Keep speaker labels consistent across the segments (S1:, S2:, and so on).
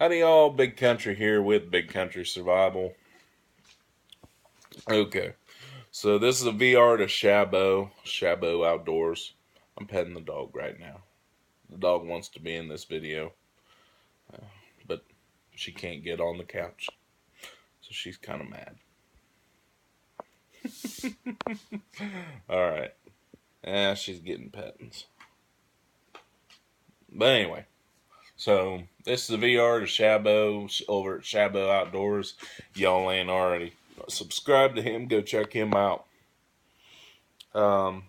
S1: Howdy y'all, Big Country here with Big Country Survival. Okay, so this is a VR to Shabo Outdoors. I'm petting the dog right now. The dog wants to be in this video, but she can't get on the couch, so she's kind of mad. Alright, she's getting pettings. But anyway, so this is a VR to Shabo over at Shabo Outdoors. Y'all ain't already subscribed to him, go check him out. And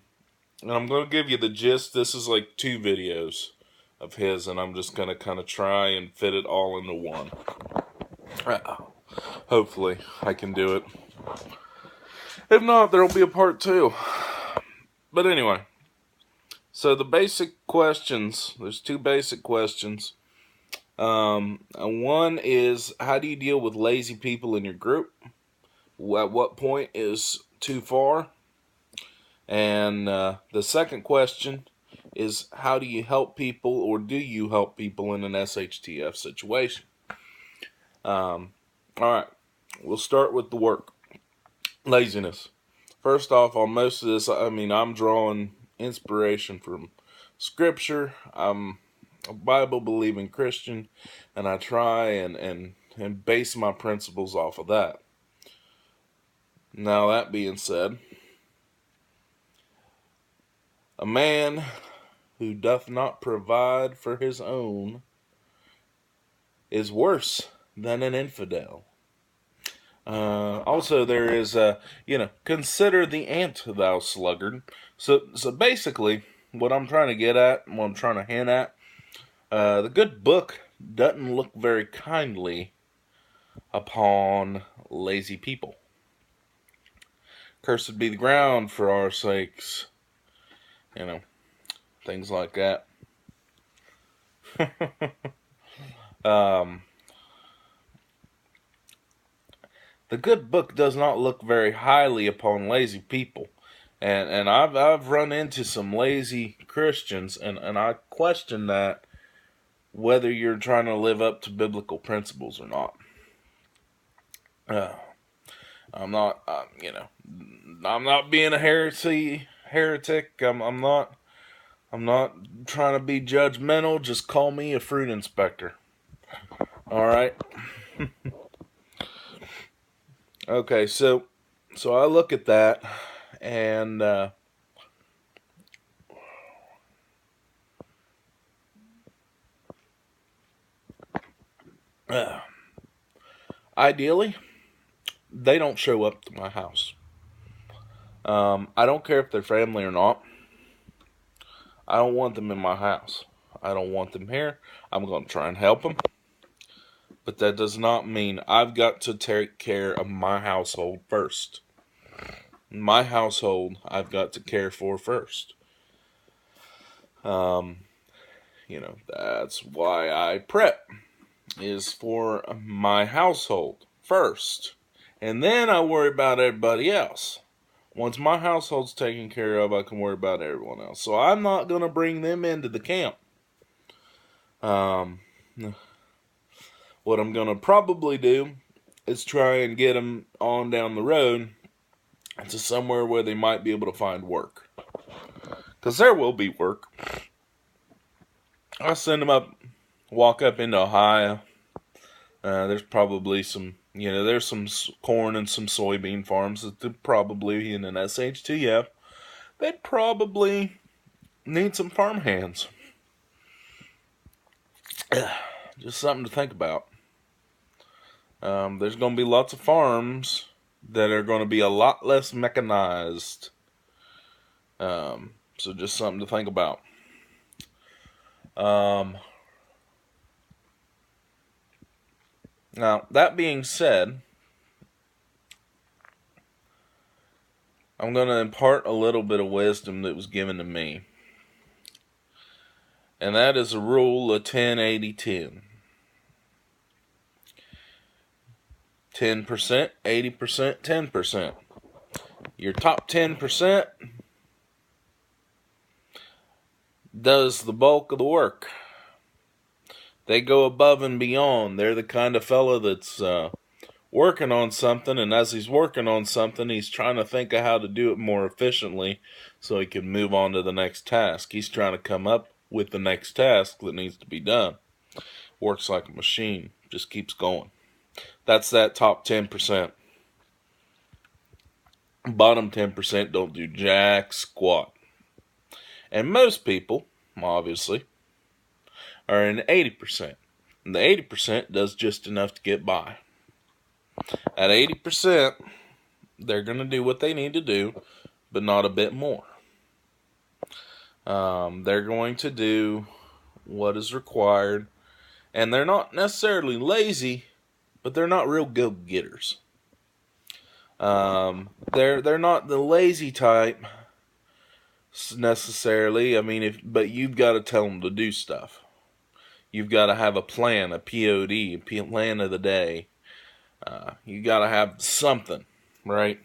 S1: I'm going to give you the gist. This is like 2 videos of his, and I'm just going to kind of try and fit it all into one. Hopefully, I can do it. If not, there'll be a part 2. But anyway, so the basic questions, there's 2 basic questions. One is, how do you deal with lazy people in your group? At what point is too far? And the second question is, how do you help people, or do you help people in an SHTF situation? Alright, we'll start with the work. Laziness. First off, on most of this, I'm drawing inspiration from Scripture. I'm a Bible-believing Christian, and I try and base my principles off of that. Now, that being said, a man who doth not provide for his own is worse than an infidel. Also, there is, consider the ant, thou sluggard. So basically, what I'm trying to get at, what I'm trying to hint at, the good book doesn't look very kindly upon lazy people. Cursed be the ground for our sakes. Things like that. The good book does not look very highly upon lazy people. And I've run into some lazy Christians, and I question that, whether you're trying to live up to biblical principles or not. I'm not, I'm not being a heretic. I'm not trying to be judgmental. Just call me a fruit inspector. All right. Okay, so I look at that, and ideally, they don't show up to my house. I don't care if they're family or not. I don't want them in my house. I don't want them here. I'm going to try and help them. But that does not mean I've got to take care of my household first. My household, I've got to care for first. That's why I prep, is for my household first. And then I worry about everybody else. Once my household's taken care of, I can worry about everyone else. So I'm not going to bring them into the camp. What I'm going to probably do is try and get them on down the road to somewhere where they might be able to find work. Because there will be work. I'll send them up, walk up into Ohio. There's probably some, there's some corn and some soybean farms that they're probably in an SHTF. They'd probably need some farm hands. Just something to think about. There's going to be lots of farms that are going to be a lot less mechanized. So just something to think about. Now, that being said, I'm going to impart a little bit of wisdom that was given to me. And that is a rule of 10-80-10. 10%, 80%, 10%. Your top 10% does the bulk of the work. They go above and beyond. They're the kind of fella that's working on something, and as he's working on something, he's trying to think of how to do it more efficiently so he can move on to the next task. He's trying to come up with the next task that needs to be done. Works like a machine. Just keeps going. That's that top 10%. Bottom 10% don't do jack squat. And most people, obviously, are in 80%. And the 80% does just enough to get by. At 80%, they're going to do what they need to do, but not a bit more. They're going to do what is required, and they're not necessarily lazy, but they're not real go-getters. They're not the lazy type necessarily. I mean, but you've got to tell them to do stuff. You've got to have a plan, a POD, a plan of the day. You got to have something, right?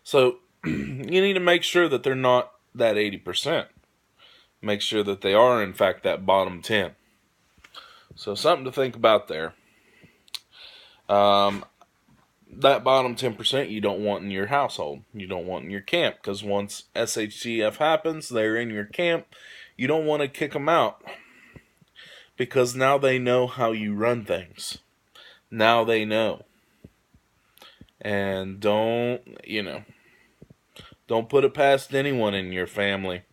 S1: So you need to make sure that they're not that 80%. Make sure that they are, in fact, that bottom 10. So something to think about there. That bottom 10% you don't want in your household. You don't want in your camp, because once SHTF happens, they're in your camp. You don't want to kick them out, because now they know how you run things. Now they know. And don't put it past anyone in your family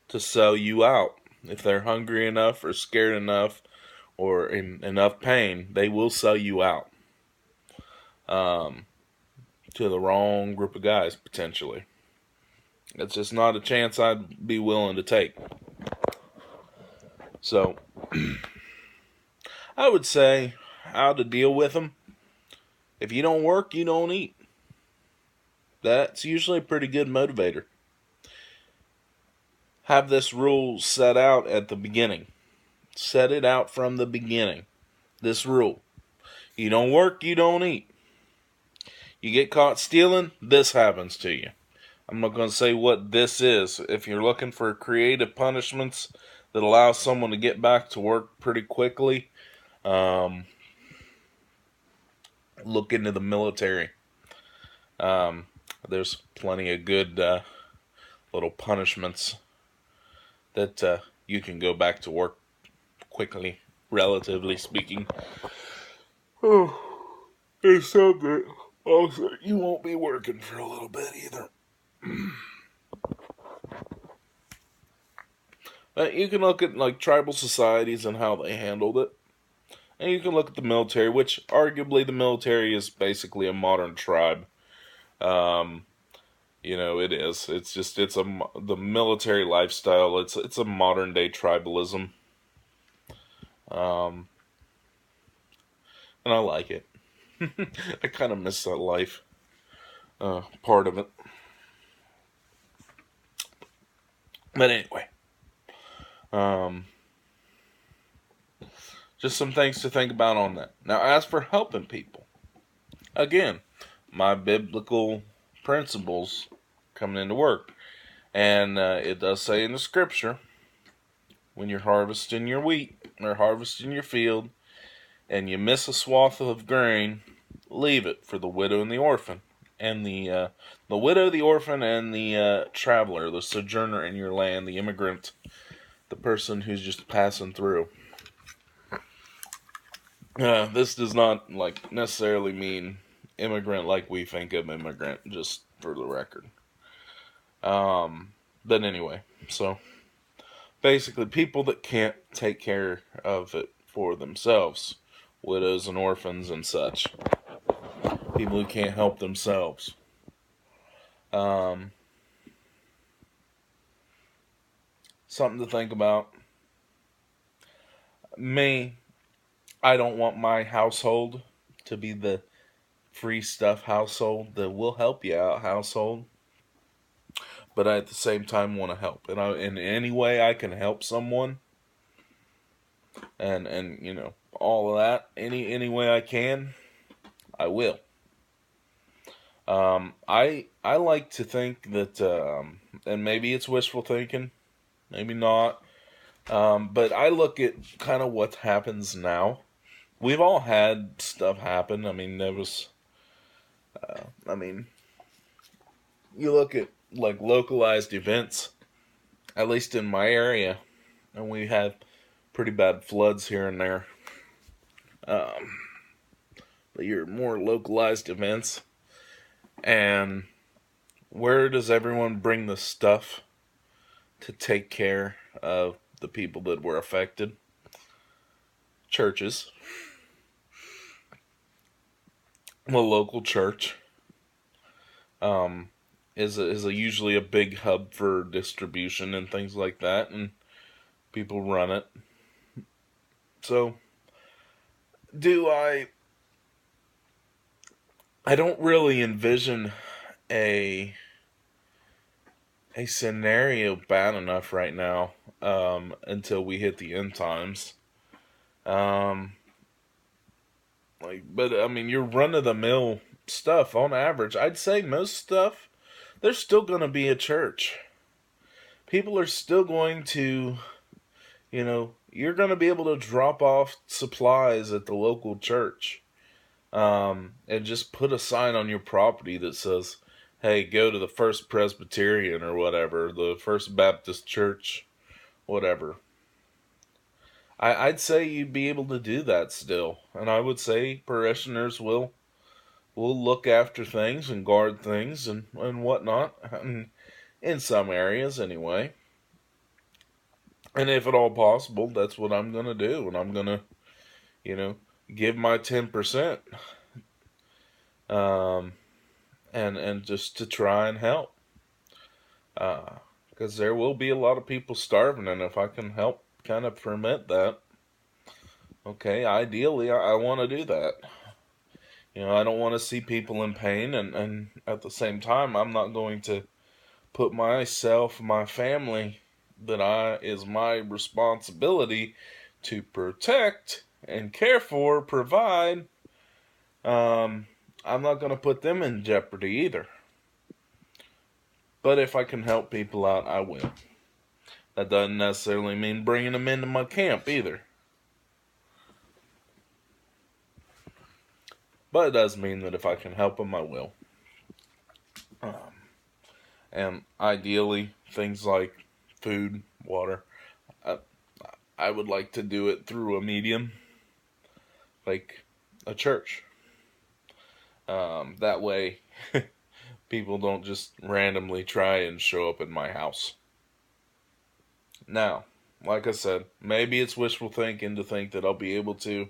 S1: to sell you out. If they're hungry enough or scared enough or in enough pain, they will sell you out. To the wrong group of guys, potentially. It's just not a chance I'd be willing to take. So, I would say how to deal with them. If you don't work, you don't eat. That's usually a pretty good motivator. Have this rule set out at the beginning. Set it out from the beginning. This rule. You don't work, you don't eat. You get caught stealing, this happens to you. I'm not going to say what this is. If you're looking for creative punishments that allow someone to get back to work pretty quickly, look into the military. There's plenty of good little punishments that you can go back to work quickly, relatively speaking. Oh, there's some that also you won't be working for a little bit either. You can look at like tribal societies and how they handled it. And you can look at the military, which arguably the military is basically a modern tribe. It is. The military lifestyle. It's a modern day tribalism. And I like it. I kind of miss that life. Part of it. But anyway. Just some things to think about on that. Now, as for helping people, again, my biblical principles coming into work. And it does say in the scripture, when you're harvesting your wheat or harvesting your field, and you miss a swath of grain, leave it for the widow and the orphan. And the widow, the orphan, and the traveler, the sojourner in your land, the immigrant, the person who's just passing through. This does not necessarily mean immigrant like we think of immigrant, just for the record. But anyway, so basically people that can't take care of it for themselves, widows and orphans and such, people who can't help themselves. Something to think about. Me, I don't want my household to be the free stuff household, the will help you out household. But I at the same time want to help. And in any way I can help someone, and all of that, any way I can, I will. I like to think that, and maybe it's wishful thinking, maybe not, But I look at kind of what happens now. We've all had stuff happen. I mean, I mean, you look at like localized events, at least in my area, and we had pretty bad floods here and there. Um, but your more localized events, and where does everyone bring the stuff to take care of the people that were affected? Churches. The local church um, is usually a big hub for distribution and things like that, and people run it. So, do I don't really envision a a scenario bad enough right now until we hit the end times. Um, but I mean, your run of the mill stuff on average, I'd say most stuff, there's still going to be a church. People are still going to, you're going to be able to drop off supplies at the local church. And just put a sign on your property that says, hey, go to the First Presbyterian or whatever, the First Baptist Church, whatever. I'd say you'd be able to do that still. And I would say parishioners will look after things and guard things and whatnot. And in some areas, anyway. And if at all possible, that's what I'm going to do. And I'm going to, give my 10%. And just to try and help. Because there will be a lot of people starving, and if I can help kind of prevent that, okay, ideally I want to do that. I don't want to see people in pain, and at the same time, I'm not going to put myself, my family, is my responsibility to protect and care for, provide. I'm not going to put them in jeopardy either. But if I can help people out, I will. That doesn't necessarily mean bringing them into my camp either. But it does mean that if I can help them, I will. And ideally, things like food, water, I would like to do it through a medium, like a church. That way, people don't just randomly try and show up at my house. Now, like I said, maybe it's wishful thinking to think that I'll be able to,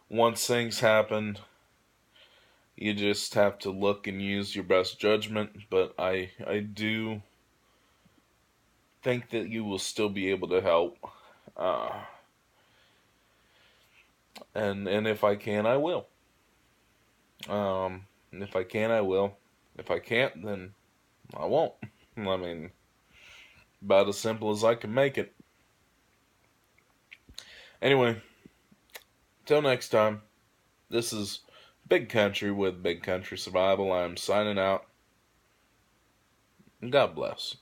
S1: once things happen, you just have to look and use your best judgment. But I do think that you will still be able to help. And if I can, I will. And if I can, I will. If I can't, then I won't. I mean, about as simple as I can make it. Anyway, till next time, this is Big Country with Big Country Survival. I'm signing out. God bless.